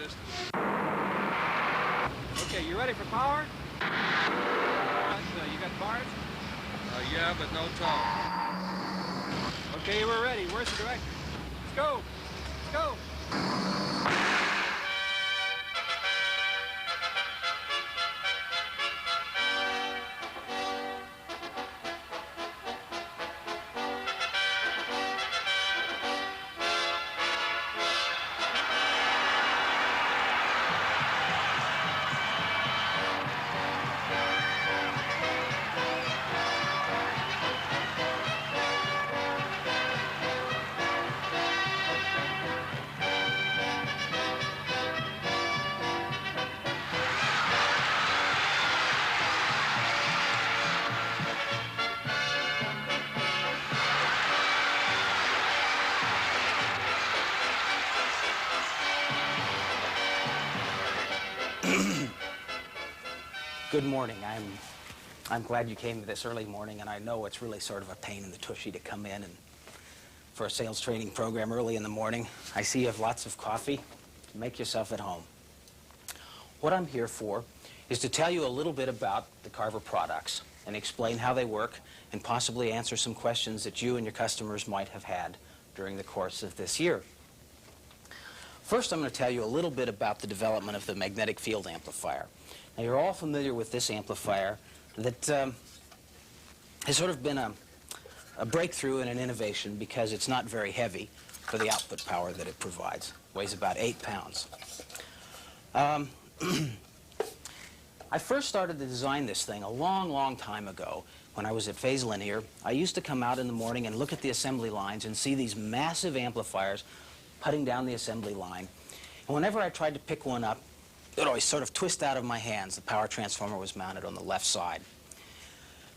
system. Okay, you ready for power? You got bars? Yeah, but no tone. Okay, we're ready. Where's the director? Let's go. Let's go. Good morning. I'm glad you came this early morning, and I know it's really sort of a pain in the tushy to come in and for a sales training program early in the morning. I see you have lots of coffee. Make yourself at home. What I'm here for is to tell you a little bit about the Carver products and explain how they work and possibly answer some questions that you and your customers might have had during the course of this year. First, I'm going to tell you a little bit about the development of the magnetic field amplifier. Now, you're all familiar with this amplifier that has sort of been a breakthrough and an innovation because it's not very heavy for the output power that it provides. It weighs about 8 pounds. I first started to design this thing a long, long time ago when I was at Phase Linear. I used to come out in the morning and look at the assembly lines and see these massive amplifiers putting down the assembly line. And whenever I tried to pick one up, it would always sort of twist out of my hands. The power transformer was mounted on the left side.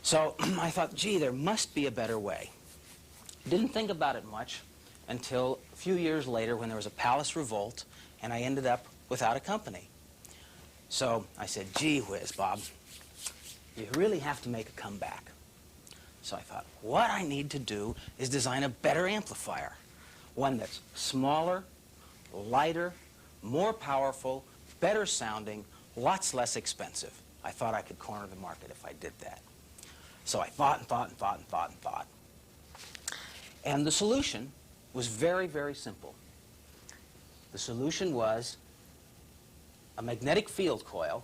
So I thought, gee, there must be a better way. Didn't think about it much until a few years later when there was a palace revolt and I ended up without a company. So I said, gee whiz, Bob, you really have to make a comeback. So I thought, what I need to do is design a better amplifier. One that's smaller, lighter, more powerful, better sounding, lots less expensive. I thought I could corner the market if I did that. So I thought and thought and thought and thought and thought. And the solution was very, very simple. The solution was a magnetic field coil,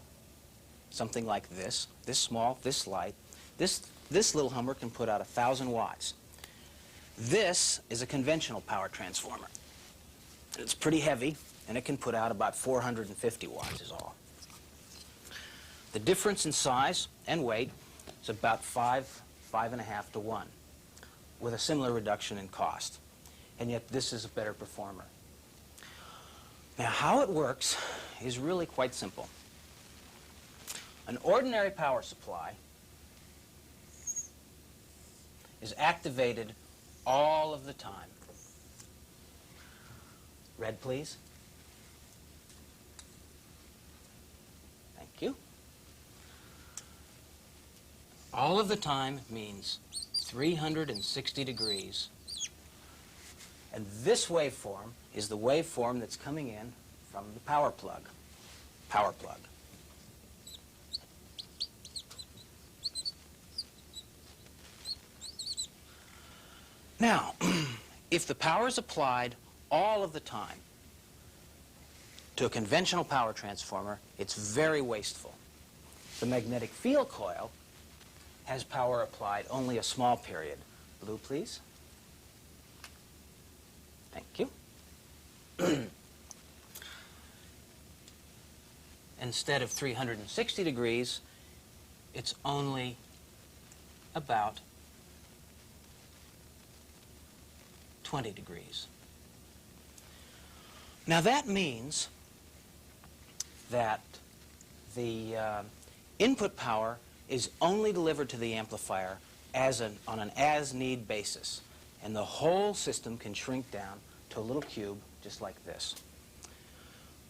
something like this small, this light. This little Hummer can put out 1,000 watts. This is a conventional power transformer. It's pretty heavy, and it can put out about 450 watts is all. The difference in size and weight is about 5.5 to 1, with a similar reduction in cost. And yet this is a better performer. Now, how it works is really quite simple. An ordinary power supply is activated all of the time. Red, please. Thank you. All of the time means 360 degrees. And this waveform is the waveform that's coming in from the power plug. Power plug. Now, if the power is applied all of the time to a conventional power transformer, it's very wasteful. The magnetic field coil has power applied only a small period. Blue, please. Thank you. Instead of 360 degrees, it's only about 20 degrees. Now that means that the input power is only delivered to the amplifier on an as-need basis, and the whole system can shrink down to a little cube just like this.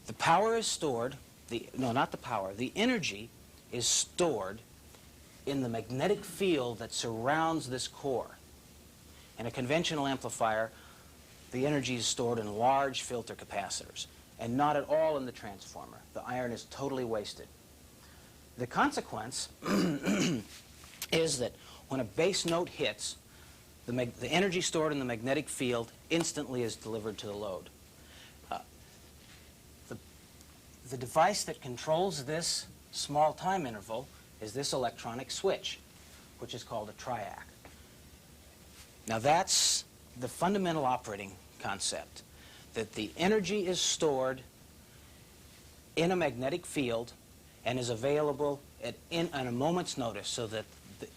The power is stored, the energy is stored in the magnetic field that surrounds this core. In a conventional amplifier, the energy is stored in large filter capacitors. and not at all in the transformer. The iron is totally wasted. The consequence is that when a bass note hits, the energy stored in the magnetic field instantly is delivered to the load. The device that controls this small time interval is this electronic switch, which is called a triac. Now that's the fundamental operating concept, that the energy is stored in a magnetic field and is available at a moment's notice so that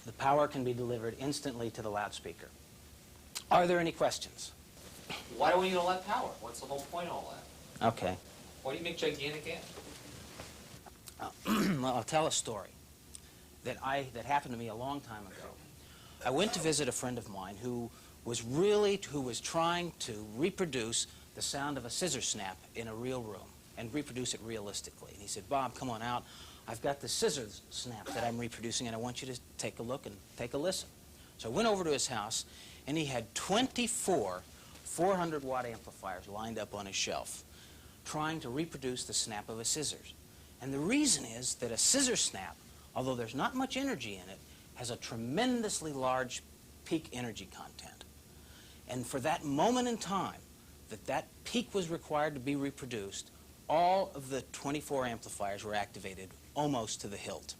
the power can be delivered instantly to the loudspeaker. Are there any questions? Why do we need all that power? What's the whole point of all that? Okay. Why do you make gigantic amps? Well, I'll tell a story that happened to me a long time ago. I went to visit a friend of mine who was trying to reproduce the sound of a scissor snap in a real room and reproduce it realistically. And he said, "Bob, come on out. I've got the scissor snap that I'm reproducing, and I want you to take a look and take a listen." So I went over to his house, and he had 24 400-watt amplifiers lined up on his shelf, trying to reproduce the snap of a scissors. And the reason is that a scissor snap, although there's not much energy in it, has a tremendously large peak energy content. And for that moment in time that peak was required to be reproduced, all of the 24 amplifiers were activated almost to the hilt.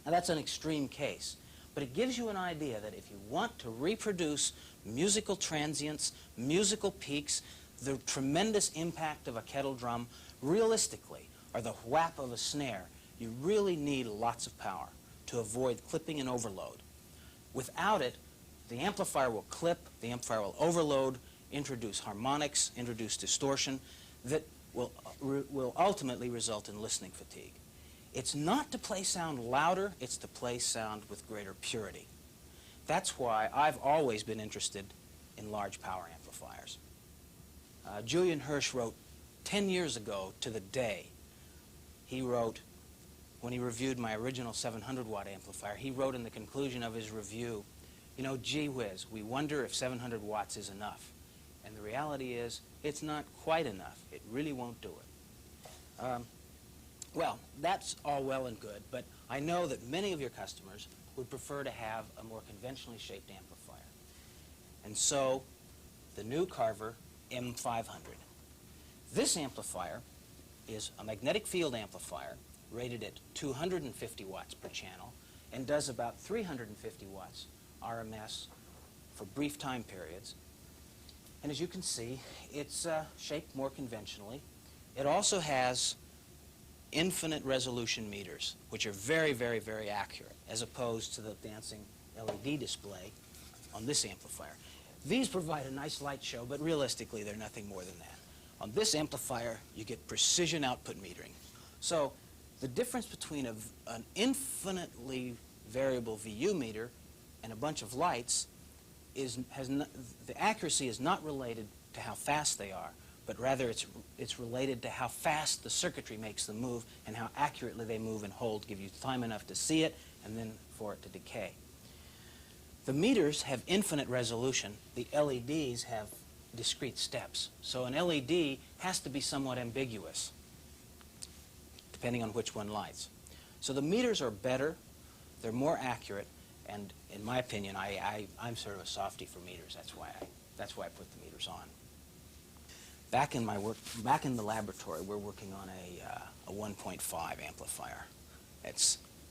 Now that's an extreme case, but it gives you an idea that if you want to reproduce musical transients, musical peaks, the tremendous impact of a kettle drum, realistically, or the whap of a snare, you really need lots of power to avoid clipping and overload. Without it, the amplifier will clip, the amplifier will overload, introduce harmonics, introduce distortion that will ultimately result in listening fatigue. It's not to play sound louder, it's to play sound with greater purity. That's why I've always been interested in large power amplifiers. Julian Hirsch wrote 10 years ago to the day, he wrote, when he reviewed my original 700-watt amplifier, he wrote in the conclusion of his review, "You know, gee whiz, we wonder if 700 watts is enough." And the reality is, it's not quite enough. It really won't do it. Well, that's all well and good, but I know that many of your customers would prefer to have a more conventionally shaped amplifier. And so, the new Carver M500. This amplifier is a magnetic field amplifier rated at 250 watts per channel and does about 350 watts RMS for brief time periods. And as you can see, it's shaped more conventionally. It also has infinite resolution meters, which are very, very, very accurate, as opposed to the dancing LED display on this amplifier. These provide a nice light show, but realistically, they're nothing more than that. On this amplifier, you get precision output metering. So the difference between an infinitely variable VU meter and a bunch of lights the accuracy is not related to how fast they are, but rather it's related to how fast the circuitry makes them move and how accurately they move and hold, give you time enough to see it and then for it to decay. The meters have infinite resolution. The LEDs have discrete steps. So an LED has to be somewhat ambiguous, depending on which one lights. So the meters are better, they're more accurate, and in my opinion, I'm sort of a softie for meters. That's why I put the meters on. Back in the laboratory, we're working on a 1.5 amplifier.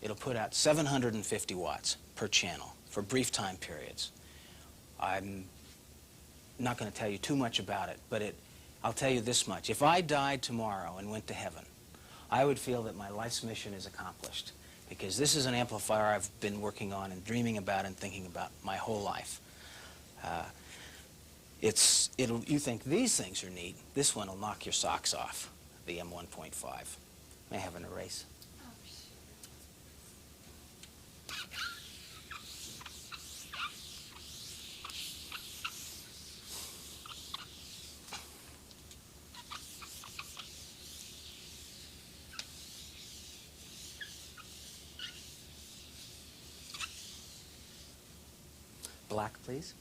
It'll put out 750 watts per channel for brief time periods. I'm not going to tell you too much about it, but I'll tell you this much. If I died tomorrow and went to heaven, I would feel that my life's mission is accomplished, because this is an amplifier I've been working on and dreaming about and thinking about my whole life. You think these things are neat. This one will knock your socks off, the M1.5. May I have an erase? Black, please.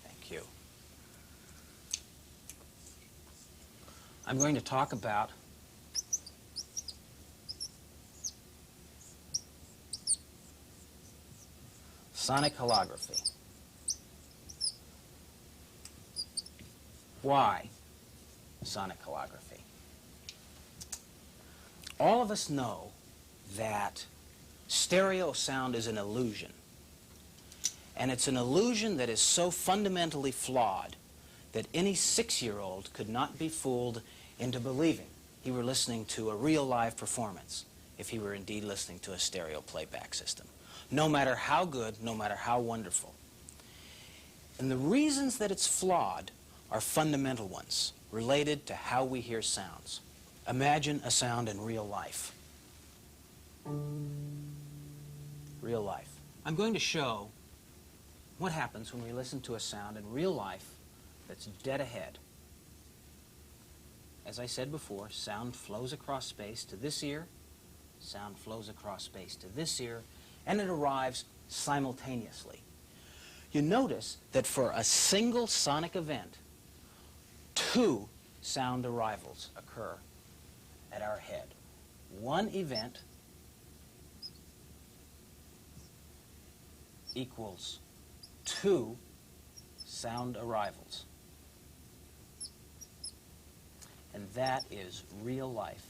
Thank you. I'm going to talk about sonic holography. Why sonic holography? All of us know that stereo sound is an illusion. And it's an illusion that is so fundamentally flawed that any 6-year-old could not be fooled into believing he were listening to a real live performance if he were indeed listening to a stereo playback system, no matter how good, no matter how wonderful. And the reasons that it's flawed are fundamental ones, related to how we hear sounds. Imagine a sound in real life. Real life. I'm going to show what happens when we listen to a sound in real life that's dead ahead. As I said before, sound flows across space to this ear, sound flows across space to this ear, and it arrives simultaneously. You notice that for a single sonic event, 2 sound arrivals occur at our head. One event equals 2 sound arrivals. And that is real life.